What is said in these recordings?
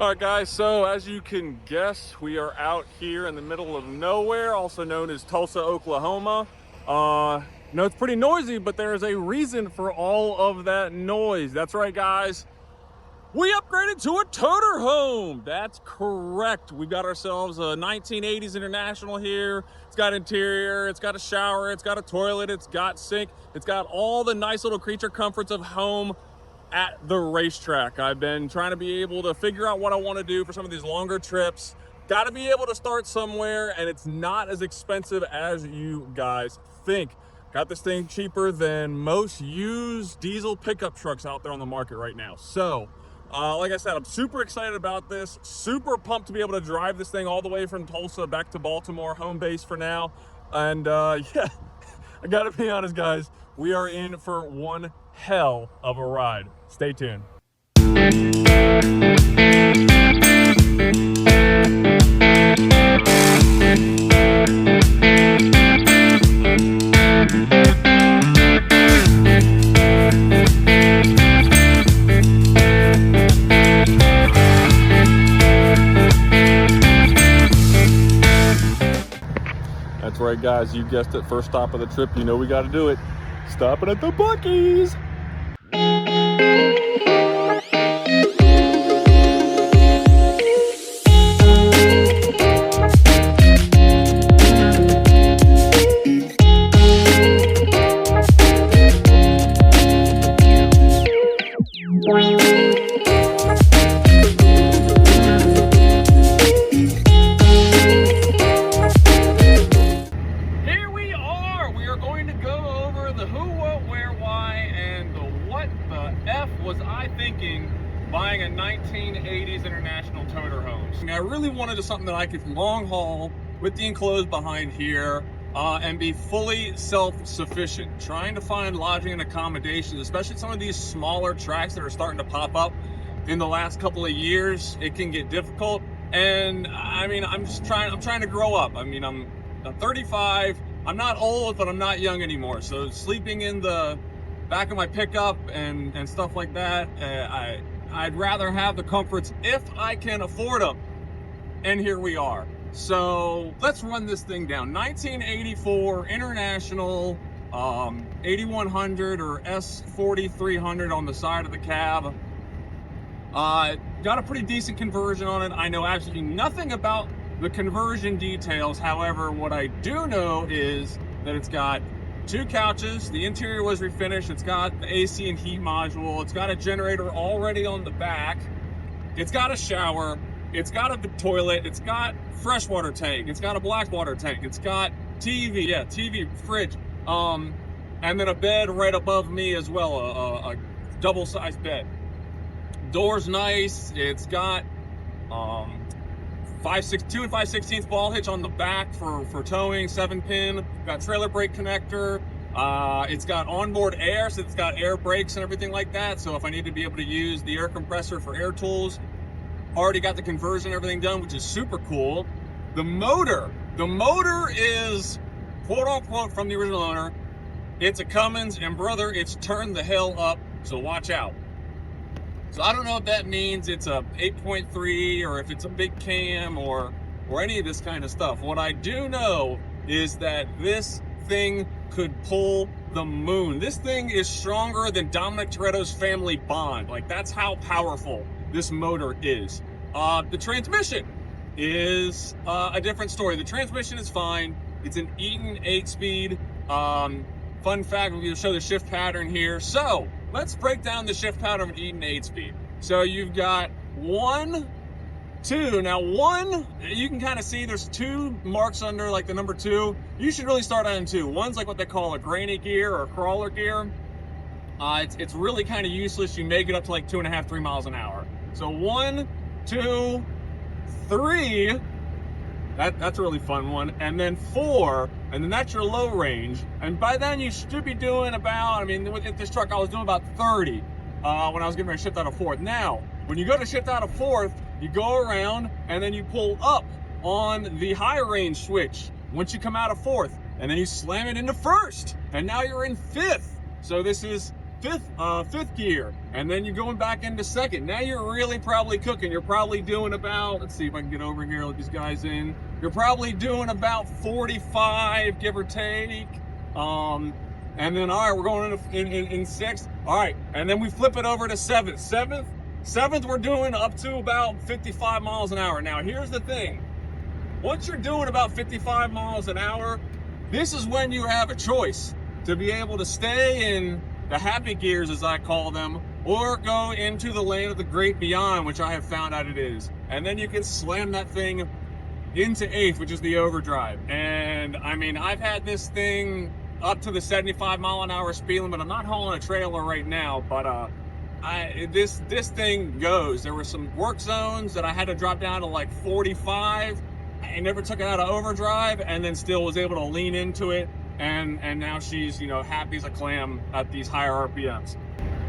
All right, guys, so as you can guess, we are out here in the middle of nowhere, also known as Tulsa, Oklahoma. No, it's pretty noisy, but there is a reason for all of that noise. That's right, guys. We upgraded to a toter home. That's correct. We got ourselves a 1980s International here. It's got interior, it's got a shower, it's got a toilet, it's got sink, it's got all the nice little creature comforts of home at the racetrack. I've been trying to be able to figure out what I want to do for some of these longer trips. Got to be able to start somewhere, and it's not as expensive as you guys think. Got this thing cheaper than most used diesel pickup trucks out there on the market right now. So, like I said, I'm super excited about this. Super pumped to be able to drive this thing all the way from Tulsa back to Baltimore, home base for now. And yeah, I gotta be honest, guys, we are in for one hell of a ride. Stay tuned. That's right, guys, you guessed it, first stop of the trip. You know we got to do it. Stopping at the Buc-ee's. Buying a 1980s International toter home. I really wanted something that I could long haul with the enclosed behind here and be fully self-sufficient. Trying to find lodging and accommodations, especially some of these smaller tracks that are starting to pop up in the last couple of years, it can get difficult. And I mean, I'm trying to grow up. I mean, I'm 35. I'm not old, but I'm not young anymore. So sleeping in the back of my pickup and stuff like that, I'd rather have the comforts if I can afford them. And here we are. So let's run this thing down. 1984 International 8100 or S4300 on the side of the cab. Got a pretty decent conversion on it. I know absolutely nothing about the conversion details. However, what I do know is that it's got 2 couches, the interior was refinished, it's got the AC and heat module, it's got a generator already on the back, it's got a shower, it's got a toilet, it's got freshwater tank, it's got a blackwater tank, it's got TV, fridge, and then a bed right above me as well, a double-sized bed. Door's nice, it's got 2 and 5/16 ball hitch on the back for towing, 7-pin, got trailer brake connector, it's got onboard air, so it's got air brakes and everything like that, so if I need to be able to use the air compressor for air tools, already got the conversion, everything done, which is super cool. The motor is quote unquote from the original owner, it's a Cummins, and brother, it's turned the hell up, so watch out. So I don't know if that means it's a 8.3 or if it's a big cam or any of this kind of stuff. What I do know is that this thing could pull the moon. This thing is stronger than Dominic Toretto's family bond. Like, that's how powerful this motor is. The transmission is a different story. The transmission is fine. It's an Eaton 8-speed. Fun fact, we're going to show the shift pattern here. So let's break down the shift pattern of an Eaton 8-speed. So you've got 1, 2. Now 1, you can kind of see there's 2 marks under like the number 2. You should really start on 2. 1's like what they call a granny gear or a crawler gear. It's really kind of useless. You may get up to like 2.5, 3 miles an hour. So 1, 2, 3. That's a really fun one. And then 4, and then that's your low range. And by then you should be doing about, I mean, with this truck I was doing about 30 when I was getting ready to shift out of 4th. Now, when you go to shift out of 4th, you go around and then you pull up on the high range switch once you come out of 4th, and then you slam it into 1st, and now you're in 5th. So this is fifth gear, and then you're going back into second. Now you're really probably cooking. You're probably doing about, let's see if I can get over here, let these guys in. You're probably doing about 45, give or take. And then, all right, we're going in sixth. All right, and then we flip it over to seventh. Seventh, we're doing up to about 55 miles an hour. Now, here's the thing. Once you're doing about 55 miles an hour, this is when you have a choice to be able to stay in the happy gears, as I call them, or go into the lane of the great beyond, which I have found out it is. And then you can slam that thing into eighth, which is the overdrive. And I mean, I've had this thing up to the 75 mile an hour speed limit. I'm not hauling a trailer right now, but this thing goes. There were some work zones that I had to drop down to like 45. I never took it out of overdrive, and then still was able to lean into it. And now she's, you know, happy as a clam at these higher RPMs.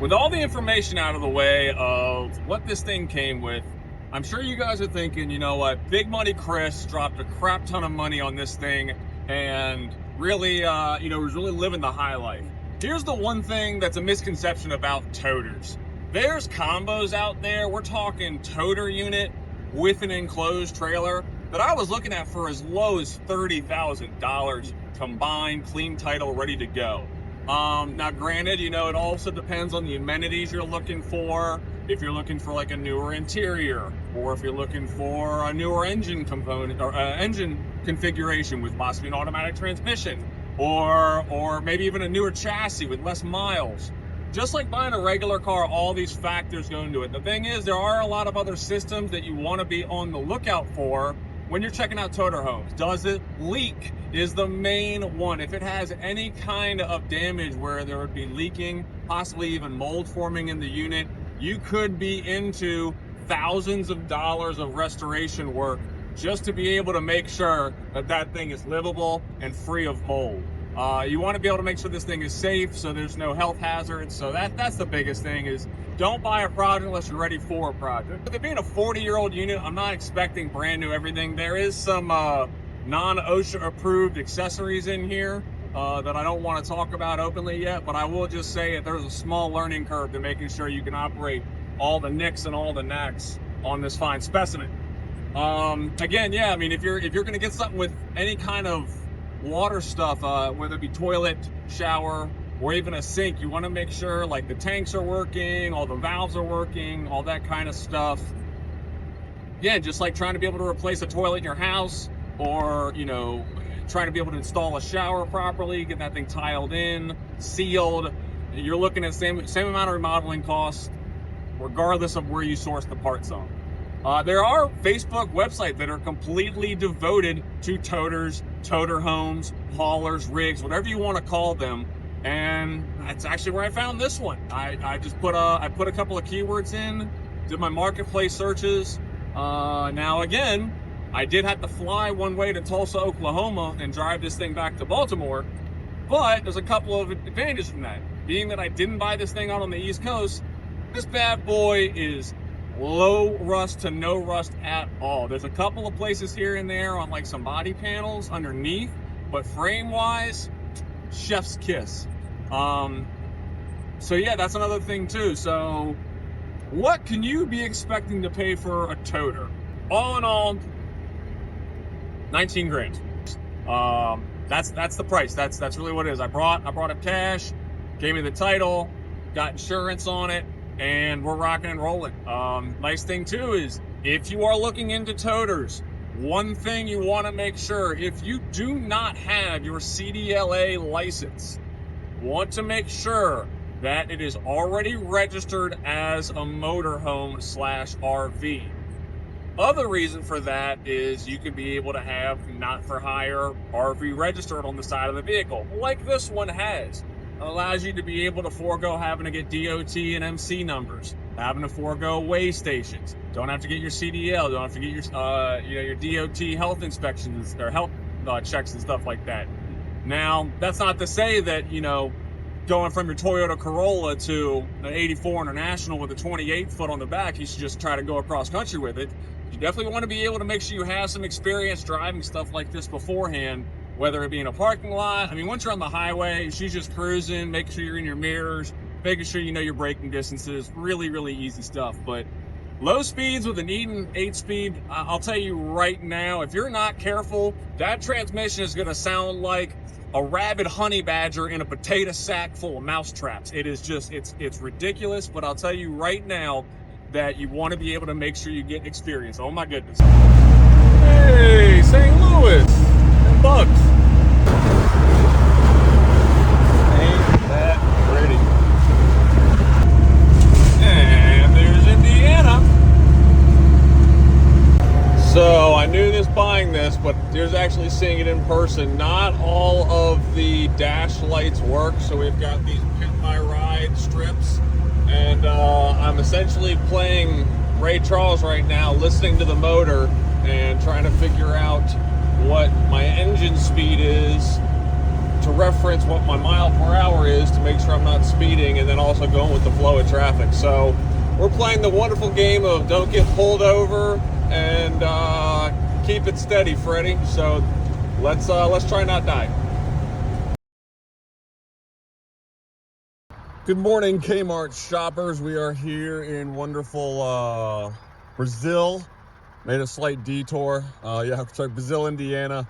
With all the information out of the way of what this thing came with, I'm sure you guys are thinking, you know what, Big Money Chris dropped a crap ton of money on this thing and really, you know, was really living the high life. Here's the one thing that's a misconception about toters. There's combos out there, we're talking toter unit with an enclosed trailer, that I was looking at for as low as $30,000 combined, clean title, ready to go. Now granted, you know, it also depends on the amenities you're looking for. If you're looking for like a newer interior, or if you're looking for a newer engine component or engine configuration with possibly an automatic transmission, or maybe even a newer chassis with less miles. Just like buying a regular car, all these factors go into it. The thing is, there are a lot of other systems that you want to be on the lookout for when you're checking out TOTERHOMEs. Does it leak is the main one. If it has any kind of damage where there would be leaking, possibly even mold forming in the unit, you could be into thousands of dollars of restoration work just to be able to make sure that that thing is livable and free of mold. You want to be able to make sure this thing is safe, so there's no health hazards. So that's the biggest thing, is don't buy a product unless you're ready for a project. With it being a 40-year-old unit, I'm not expecting brand new everything. There is some non-OSHA approved accessories in here that I don't want to talk about openly yet, but I will just say that there's a small learning curve to making sure you can operate all the nicks and all the knacks on this fine specimen. Again, yeah, I mean, if you're going to get something with any kind of water stuff, whether it be toilet, shower, or even a sink, you want to make sure like the tanks are working, all the valves are working, all that kind of stuff. Yeah, just like trying to be able to replace a toilet in your house, or, you know, trying to be able to install a shower properly, get that thing tiled in, sealed. You're looking at same amount of remodeling costs, regardless of where you source the parts on. There are Facebook websites that are completely devoted to toters, toter homes, haulers, rigs, whatever you want to call them. And that's actually where I found this one. I just put a couple of keywords in, did my marketplace searches. Now again, I did have to fly one way to Tulsa, Oklahoma and drive this thing back to Baltimore, but there's a couple of advantages from that. Being that I didn't buy this thing out on the East Coast, this bad boy is low rust to no rust at all. There's a couple of places here and there on like some body panels underneath, but frame wise, chef's kiss. So yeah, that's another thing too. So what can you be expecting to pay for a toter? All in all, 19 grand. That's the price. That's really what it is. I brought up cash, gave me the title, got insurance on it, and we're rocking and rolling. Nice thing too is, if you are looking into toters, one thing you want to make sure, if you do not have your CDLA license, want to make sure that it is already registered as a motorhome / RV. Other reason for that is you could be able to have not for hire RV registered on the side of the vehicle, like this one has. It allows you to be able to forego having to get DOT and MC numbers, having to forego weigh stations. Don't have to get your CDL. Don't have to get your your DOT health inspections or health checks and stuff like that. Now, that's not to say that, you know, going from your Toyota Corolla to an 84 International with a 28 foot on the back, you should just try to go across country with it. You definitely want to be able to make sure you have some experience driving stuff like this beforehand, whether it be in a parking lot. I mean, once you're on the highway, she's just cruising, make sure you're in your mirrors, making sure you know your braking distances, really, really easy stuff. But low speeds with an Eaton 8-speed, I'll tell you right now, if you're not careful, that transmission is gonna sound like a rabid honey badger in a potato sack full of mouse traps. It is just, it's ridiculous, but I'll tell you right now that you want to be able to make sure you get experience. Oh my goodness. Hey, St. Louis and Bugs. Ain't that pretty? And there's Indiana. So I knew this buying this, but there's actually seeing it in person. Not all of the dash lights work, so we've got these pit my ride strips, and I'm essentially playing Ray Charles right now, listening to the motor and trying to figure out what my engine speed is to reference what my mile per hour is to make sure I'm not speeding, and then also going with the flow of traffic. So we're playing the wonderful game of don't get pulled over and keep it steady, Freddy. So let's try not die. Good morning, Kmart shoppers. We are here in wonderful Brazil. Made a slight detour. Yeah, sorry, Brazil, Indiana.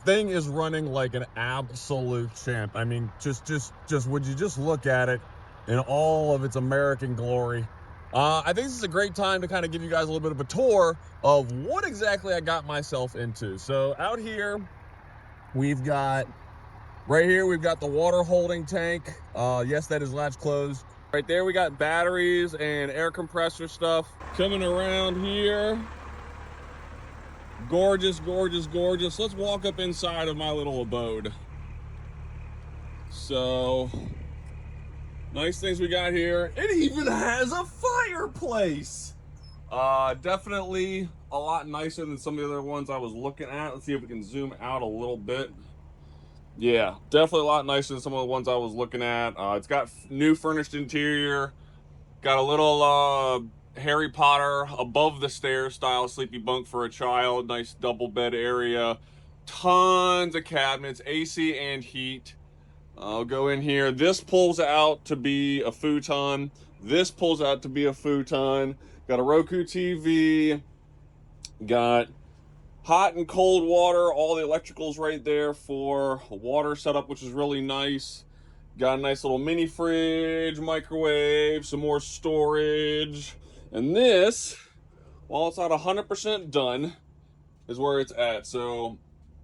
Thing is running like an absolute champ. I mean, just would you just look at it in all of its American glory. I think this is a great time to kind of give you guys a little bit of a tour of what exactly I got myself into. So out here, we've got, right here, we've got the water holding tank. Yes, that is latch closed. Right there, we got batteries and air compressor stuff. Coming around here, gorgeous, gorgeous, gorgeous. Let's walk up inside of my little abode. So, nice things we got here. It even has a fireplace. Definitely a lot nicer than some of the other ones I was looking at. Let's see if we can zoom out a little bit. Yeah, definitely a lot nicer than some of the ones I was looking at. It's got new furnished interior. Got a little Harry Potter above the stairs style sleepy bunk for a child. Nice double bed area. Tons of cabinets, AC and heat. I'll go in here. This pulls out to be a futon. This pulls out to be a futon. Got a Roku TV. Got hot and cold water. All the electricals right there for a water setup, which is really nice. Got a nice little mini fridge, microwave, some more storage. And this, while it's not 100% done, is where it's at. So,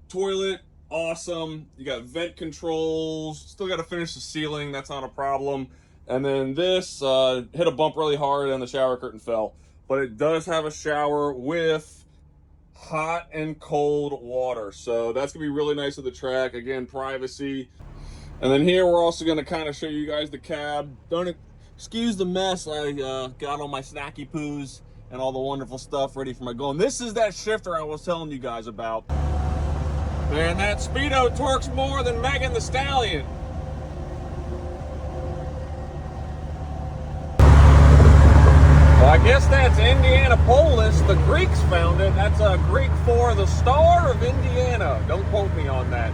toilet, awesome. You got vent controls. Still got to finish the ceiling. That's not a problem. And then this hit a bump really hard and the shower curtain fell. But it does have a shower with hot and cold water. So that's going to be really nice of the track. Again, privacy. And then here we're also going to kind of show you guys the cab. Don't excuse the mess. I got all my snacky poos and all the wonderful stuff ready for my going. This is that shifter I was telling you guys about. Man, that Speedo torques more than Megan Thee Stallion. Well, I guess that's Indianapolis. The Greeks found it. That's a Greek for the Star of Indiana. Don't quote me on that.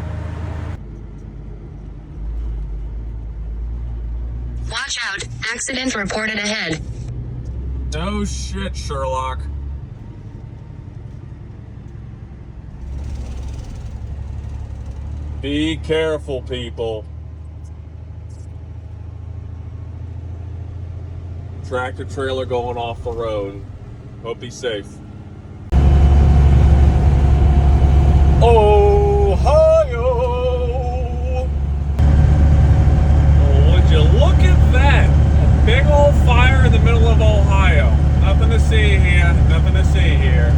Watch out. Accident reported ahead. No shit, Sherlock. Be careful, people. Tractor trailer going off the road. Hope he's safe. Ohio! Oh, would you look at that? A big old fire in the middle of Ohio. Nothing to see here. Nothing to see here.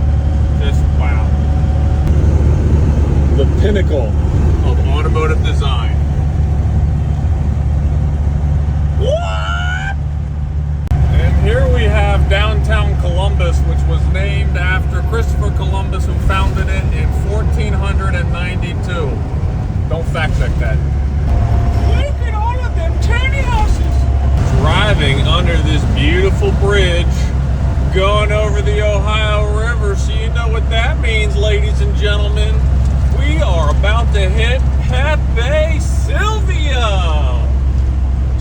Just wow. The pinnacle of automotive design. What? And here we have downtown Columbus, which was named after Christopher Columbus, who founded it in 1492. Don't fact check that. Look at all of them tiny houses. Driving under this beautiful bridge, going over the Ohio River, so you know what that means, ladies and gentlemen. We are about to hit Pepe Sylvia.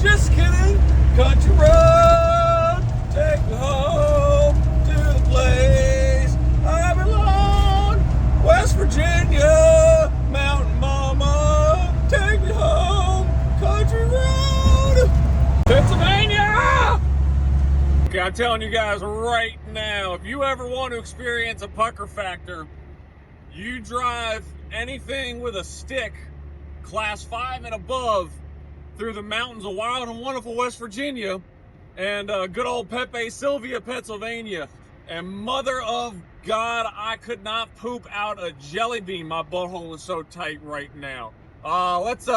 Just kidding. I'm telling you guys right now, if you ever want to experience a pucker factor, you drive anything with a stick, class 5 and above, through the mountains of wild and wonderful West Virginia and good old Pepe Sylvia, Pennsylvania. And mother of God, I could not poop out a jelly bean. My butthole is so tight right now. Let's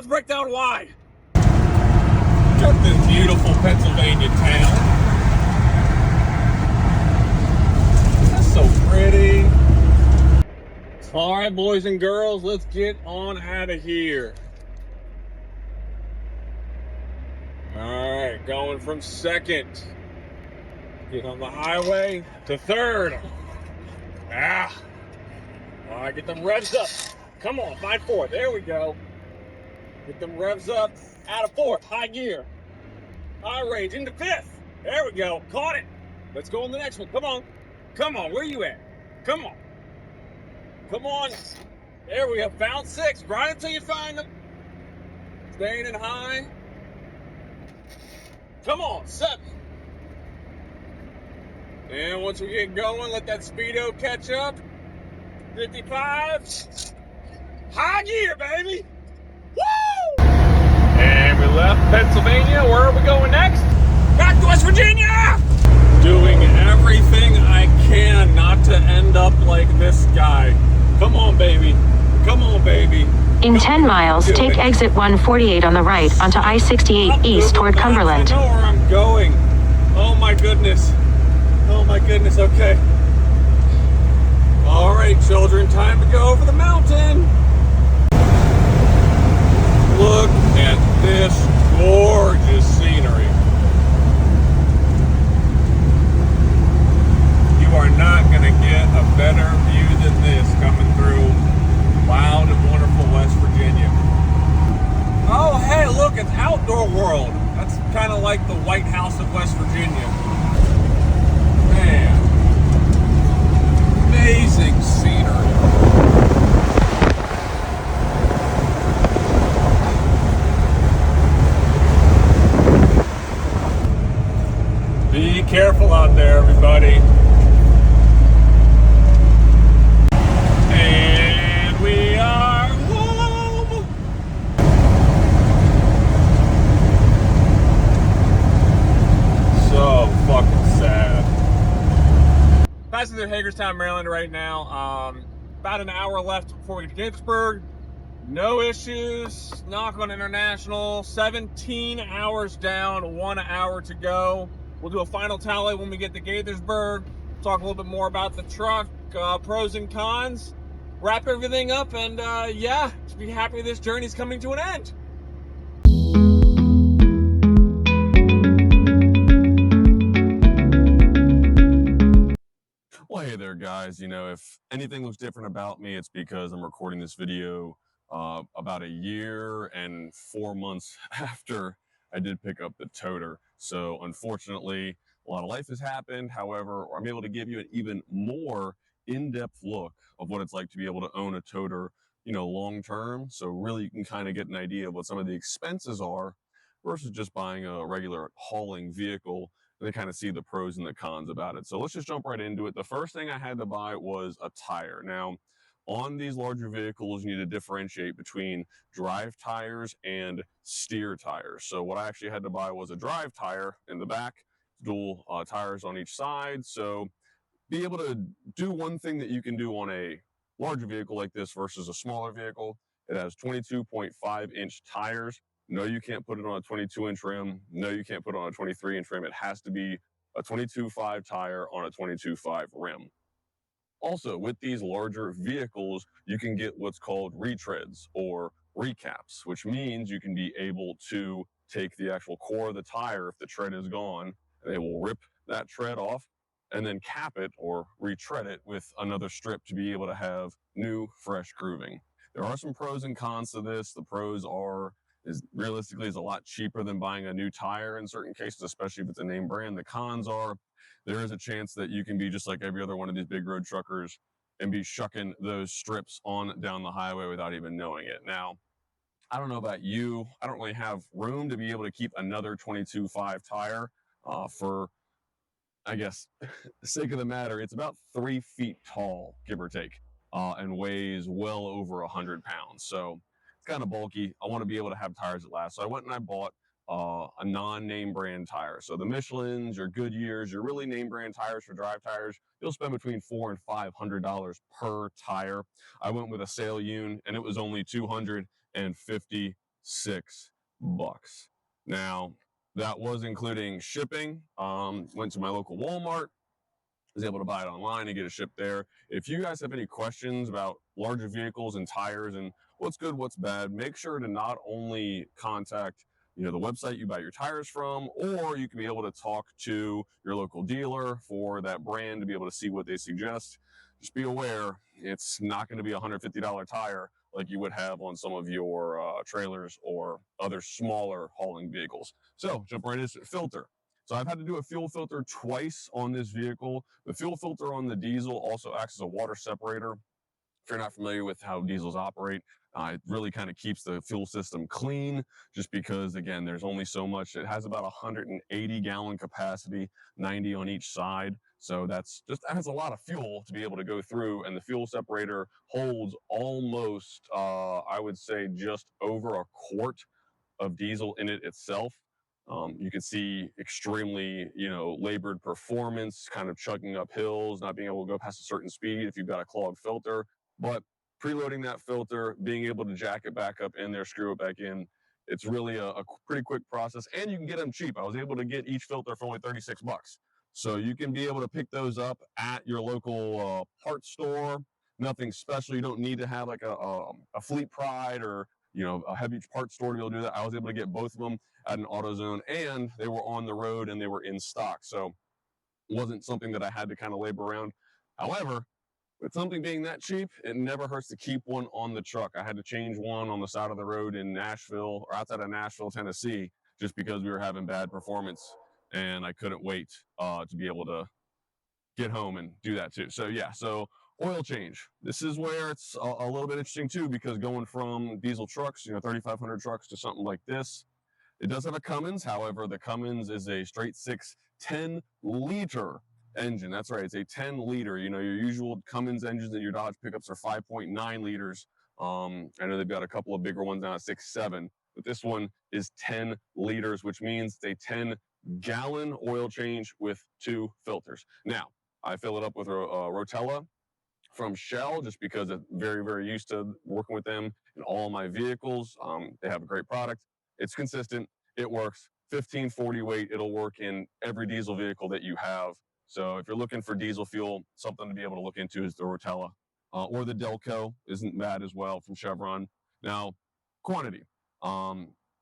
break down why. Got this beautiful Pennsylvania town. That's so pretty. All right, boys and girls, let's get on out of here. All right, going from 2nd. Get on the highway to 3rd. All right, get them revs up. Come on, find 4th. There we go. Get them revs up out of 4th. High gear. High range into 5th. There we go. Caught it. Let's go on the next one. Come on. Come on. Where you at? Come on. Come on. There we go. Found 6. Grind until you find them. Staying in high. Come on. 7. And once we get going, let that speedo catch up. 55. High gear, baby. Woo! And we left Pennsylvania. Where are we going next? Back to West Virginia! Doing everything I can not to end up like this guy. Come on, baby. Come on, baby. In 10 miles, take exit 148 on the right onto I-68 east toward Cumberland. I know where I'm going. Oh my goodness. Oh my goodness, okay. All right, children, time to go over the mountain. Look at this gorgeous scenery. You are not going to get a better view than this coming through wild and wonderful West Virginia. Oh, hey, look, it's Outdoor World. That's kind of like the White House of West Virginia. Man, amazing scenery. Be careful out there, everybody. And we are home. So fucking sad. Passing through Hagerstown, Maryland right now. About an hour left before we get to Gaithersburg. No issues. Knock on International. 17 hours down, 1 hour to go. We'll do a final tally when we get to Gaithersburg. Talk a little bit more about the truck, pros and cons. Wrap everything up, and yeah, just be happy this journey's coming to an end. Well, hey there, guys. You know, if anything looks different about me, it's because I'm recording this video about a year and 4 months after I did pick up the toter. So unfortunately, a lot of life has happened. However, I'm able to give you an even more in-depth look of what it's like to be able to own a toter, you know, long term. So really you can kind of get an idea of what some of the expenses are versus just buying a regular hauling vehicle. And they kind of see the pros and the cons about it. So let's just jump right into it. The first thing I had to buy was a tire. Now, on these larger vehicles, you need to differentiate between drive tires and steer tires. So what I actually had to buy was a drive tire in the back, dual tires on each side. So be able to do one thing that you can do on a larger vehicle like this versus a smaller vehicle. It has 22.5-inch tires. No, you can't put it on a 22-inch rim. No, you can't put it on a 23-inch rim. It has to be a 22.5 tire on a 22.5 rim. Also, with these larger vehicles, you can get what's called retreads or recaps, which means you can be able to take the actual core of the tire if the tread is gone, and they will rip that tread off and then cap it or retread it with another strip to be able to have new, fresh grooving. There are some pros and cons to this. The pros are realistically is a lot cheaper than buying a new tire in certain cases, especially if it's a name brand. The cons are there is a chance that you can be just like every other one of these big road truckers and be shucking those strips on down the highway without even knowing it. Now, I don't know about you. I don't really have room to be able to keep another 22.5 tire for I guess, the sake of the matter, it's about 3 feet tall, give or take, and weighs well over 100 pounds. So it's kind of bulky. I want to be able to have tires that last. So I went and I bought a non-name brand tire. So the Michelins, your Goodyears, your really name brand tires for drive tires, you'll spend between $400 and $500 per tire. I went with a Sale-Une, and it was only $256. Now, that was including shipping. Went to my local Walmart, was able to buy it online and get it shipped there. If you guys have any questions about larger vehicles and tires and what's good, what's bad, make sure to not only contact the website you buy your tires from, or you can be able to talk to your local dealer for that brand to be able to see what they suggest. Just be aware, it's not going to be a $150 tire like you would have on some of your trailers or other smaller hauling vehicles. So jump right into filter. So I've had to do a fuel filter twice on this vehicle. The fuel filter on the diesel also acts as a water separator. If you're not familiar with how diesels operate, it really kind of keeps the fuel system clean, just because, again, there's only so much. It has about 180 gallon capacity, 90 on each side. So that has a lot of fuel to be able to go through, and the fuel separator holds almost, I would say, just over a quart of diesel in it itself. You can see extremely, labored performance, kind of chugging up hills, not being able to go past a certain speed if you've got a clogged filter. But preloading that filter, being able to jack it back up in there, screw it back in, it's really a pretty quick process, and you can get them cheap. I was able to get each filter for only $36. So you can be able to pick those up at your local parts store. Nothing special. You don't need to have like a Fleet Pride or a heavy parts store to be able to do that. I was able to get both of them at an AutoZone, and they were on the road and they were in stock. So it wasn't something that I had to kind of labor around. However, with something being that cheap, it never hurts to keep one on the truck. I had to change one on the side of the road in Nashville, or outside of Nashville, Tennessee, just because we were having bad performance, and I couldn't wait to be able to get home and do that too. So yeah, so oil change. This is where it's a little bit interesting too, because going from diesel trucks, 3,500 trucks, to something like this, it does have a Cummins. However, the Cummins is a straight 6 10-liter engine. That's right, it's a 10-liter. Your usual Cummins engines in your Dodge pickups are 5.9 liters. I know they've got a couple of bigger ones now at 6.7, but this one is 10 liters, which means it's a 10-gallon oil change with 2 filters. Now, I fill it up with a Rotella from Shell, just because I'm very, very used to working with them in all my vehicles. They have a great product. It's consistent. It works. 1540 weight. It'll work in every diesel vehicle that you have. So if you're looking for diesel fuel, something to be able to look into is the Rotella, or the Delco isn't bad as well from Chevron. Now, quantity.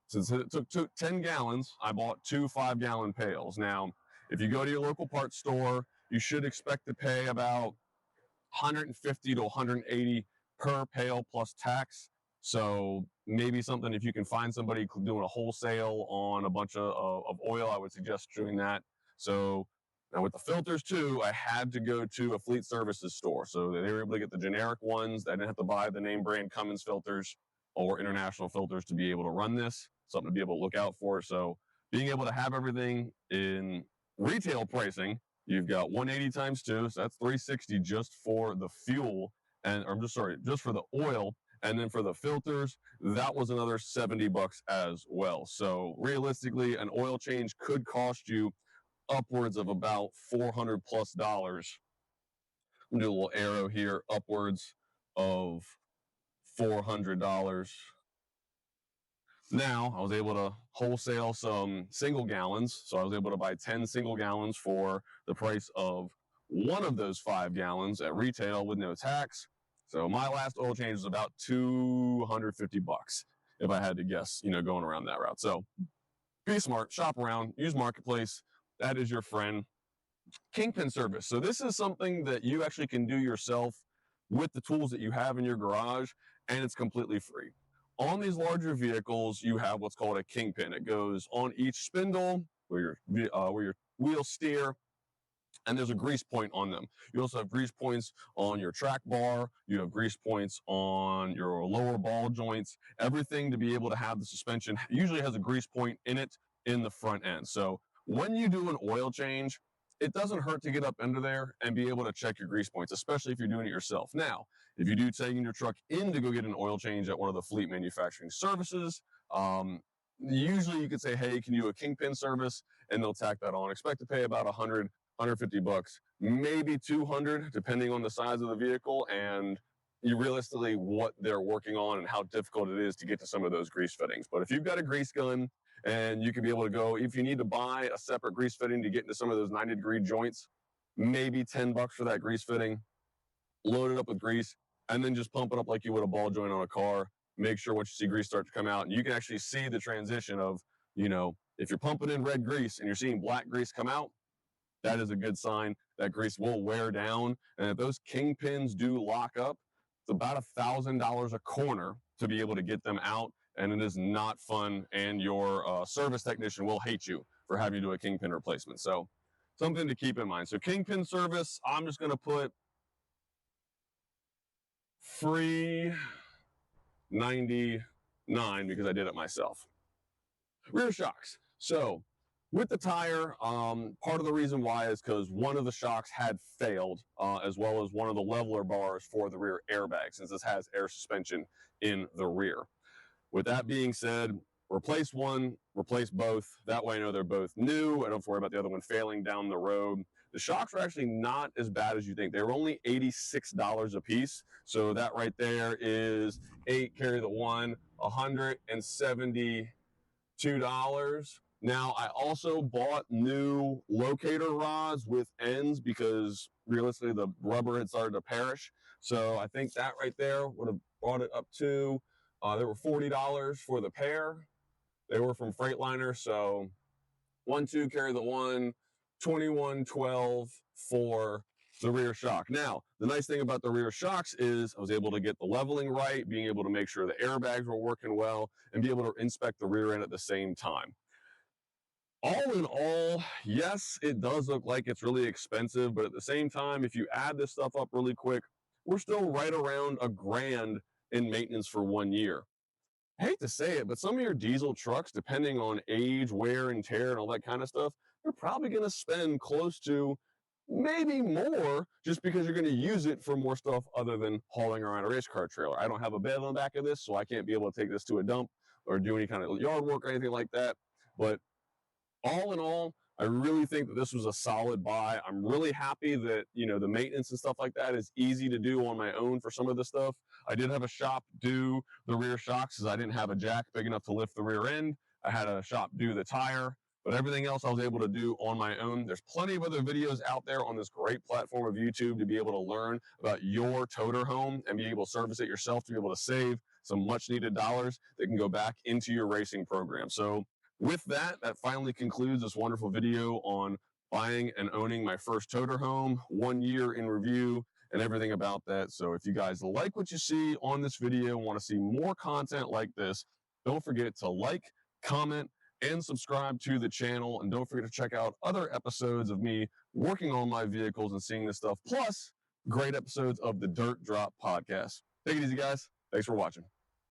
Since it took 10 gallons, I bought 2 5-gallon pails. Now, if you go to your local parts store, you should expect to pay about $150 to $180 per pail plus tax. So maybe something, if you can find somebody doing a wholesale on a bunch of oil, I would suggest doing that. So now with the filters too, I had to go to a fleet services store. So they were able to get the generic ones. I didn't have to buy the name brand Cummins filters or international filters to be able to run this. Something to be able to look out for. So being able to have everything in retail pricing, you've got 180 times 2, so that's 360 just for the fuel, just for the oil. And then for the filters, that was another $70 as well. So realistically, an oil change could cost you upwards of about $400+. I'm gonna do a little arrow here, upwards of $400. Now, I was able to wholesale some single gallons. So I was able to buy 10 single gallons for the price of one of those 5 gallons at retail with no tax. So my last oil change was about $250, if I had to guess, going around that route. So be smart, shop around, use Marketplace. That is your friend. Kingpin service. So this is something that you actually can do yourself with the tools that you have in your garage, and it's completely free. On these larger vehicles, you have what's called a kingpin. It goes on each spindle where your wheels steer, and there's a grease point on them. You also have grease points on your track bar. You have grease points on your lower ball joints. Everything to be able to have the suspension usually has a grease point in it in the front end. So when you do an oil change, it doesn't hurt to get up under there and be able to check your grease points, especially if you're doing it yourself. Now, if you do taking your truck in to go get an oil change at one of the fleet manufacturing services, usually you could say, hey, can you do a kingpin service? And they'll tack that on. Expect to pay about $100, $150, maybe $200, depending on the size of the vehicle and realistically what they're working on and how difficult it is to get to some of those grease fittings. But if you've got a grease gun and you can be able to go, if you need to buy a separate grease fitting to get into some of those 90-degree joints, maybe $10 for that grease fitting, load it up with grease, and then just pump it up like you would a ball joint on a car. Make sure once you see grease start to come out, and you can actually see the transition of, if you're pumping in red grease and you're seeing black grease come out, that is a good sign that grease will wear down. And if those kingpins do lock up, it's about $1,000 a corner to be able to get them out. And it is not fun. And your service technician will hate you for having to do a kingpin replacement. So something to keep in mind. So kingpin service, I'm just going to put free $99 because I did it myself. Rear shocks. So with the tire, part of the reason why is because one of the shocks had failed, as well as one of the leveler bars for the rear airbag, since this has air suspension in the rear. With that being said, replace one, replace both. That way I know they're both new. I don't have to worry about the other one failing down the road. The shocks are actually not as bad as you think. They were only $86 a piece. So that right there is 8, carry the 1, $172. Now, I also bought new locator rods with ends because realistically the rubber had started to perish. So I think that right there would have brought it up to, they were $40 for the pair. They were from Freightliner. So 1, 2, carry the 1, $21.12 for the rear shock. Now, the nice thing about the rear shocks is I was able to get the leveling right, being able to make sure the airbags were working well, and be able to inspect the rear end at the same time. All in all, yes, it does look like it's really expensive, but at the same time, if you add this stuff up really quick, we're still right around $1,000 in maintenance for 1 year. I hate to say it, but some of your diesel trucks, depending on age, wear and tear and all that kind of stuff, you're probably going to spend close to maybe more just because you're going to use it for more stuff other than hauling around a race car trailer. I don't have a bed on the back of this, so I can't be able to take this to a dump or do any kind of yard work or anything like that. But all in all, I really think that this was a solid buy. I'm really happy that, the maintenance and stuff like that is easy to do on my own for some of this stuff. I did have a shop do the rear shocks because I didn't have a jack big enough to lift the rear end. I had a shop do the tire, but everything else I was able to do on my own. There's plenty of other videos out there on this great platform of YouTube to be able to learn about your toter home and be able to service it yourself to be able to save some much needed dollars that can go back into your racing program. So with that, that finally concludes this wonderful video on buying and owning my first toter home, 1 year in review, and everything about that. So if you guys like what you see on this video and want to see more content like this, don't forget to like, comment, and subscribe to the channel. And don't forget to check out other episodes of me working on my vehicles and seeing this stuff, plus great episodes of the Dirt Drop podcast. Take it easy, guys. Thanks for watching.